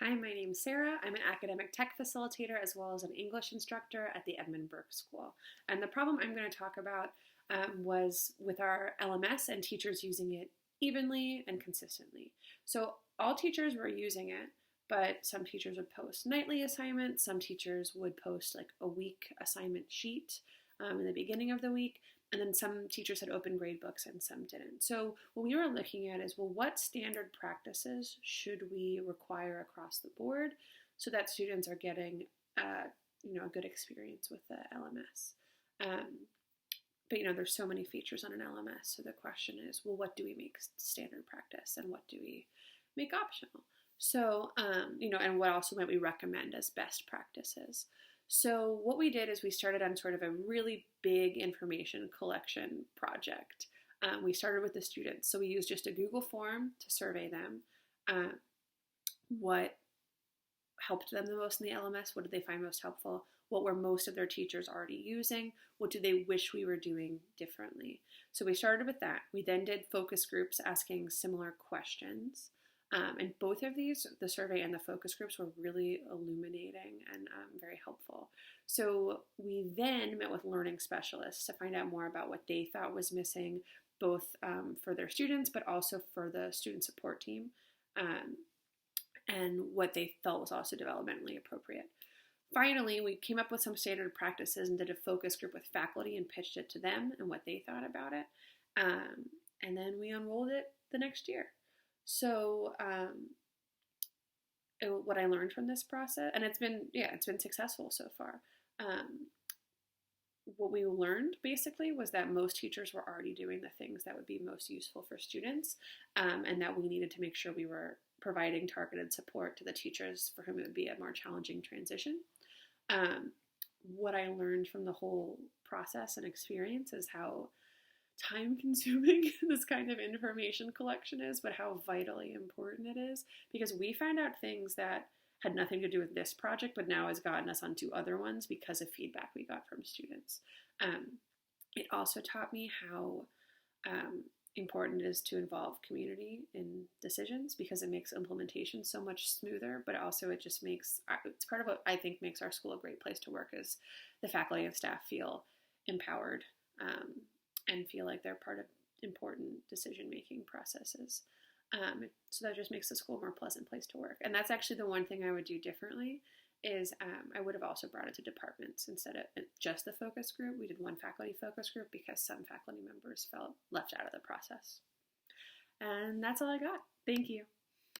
Hi, my name's Sarah. I'm an academic tech facilitator as well as an English instructor at the Edmund Burke School. And the problem I'm going to talk about was with our LMS and teachers using it evenly and consistently. So all teachers were using it, but some teachers would post nightly assignments. Some teachers would post like a week assignment sheet in the beginning of the week. And then some teachers had open grade books and some didn't. So what we were looking at is, well, what standard practices should we require across the board so that students are getting a good experience with the LMS? But there's so many features on an LMS. So the question is, well, what do we make standard practice and what do we make optional? So, and what also might we recommend as best practices? So what we did is we started on sort of a really big information collection project. We started with the students. So we used just a Google form to survey them. What helped them the most in the LMS? What did they find most helpful? What were most of their teachers already using? What do they wish we were doing differently? So we started with that. We then did focus groups asking similar questions. And both of these, the survey and the focus groups, were really illuminating and very helpful. So we then met with learning specialists to find out more about what they thought was missing, both for their students, but also for the student support team, and what they felt was also developmentally appropriate. Finally, we came up with some standard practices and did a focus group with faculty and pitched it to them and what they thought about it. And then we unrolled it the next year. So what I learned from this process, and it's been successful so far. What we learned basically was that most teachers were already doing the things that would be most useful for students, and that we needed to make sure we were providing targeted support to the teachers for whom it would be a more challenging transition. What I learned from the whole process and experience is how time-consuming this kind of information collection is, but how vitally important it is, because we found out things that had nothing to do with this project, but now has gotten us onto other ones because of feedback we got from students. It also taught me how important it is to involve community in decisions, because it makes implementation so much smoother, but also it just makes, it's part of what I think makes our school a great place to work, is the faculty and staff feel empowered and feel like they're part of important decision-making processes. So that just makes the school a more pleasant place to work. And that's actually the one thing I would do differently is I would have also brought it to departments instead of just the focus group. We did one faculty focus group because some faculty members felt left out of the process. And that's all I got. Thank you.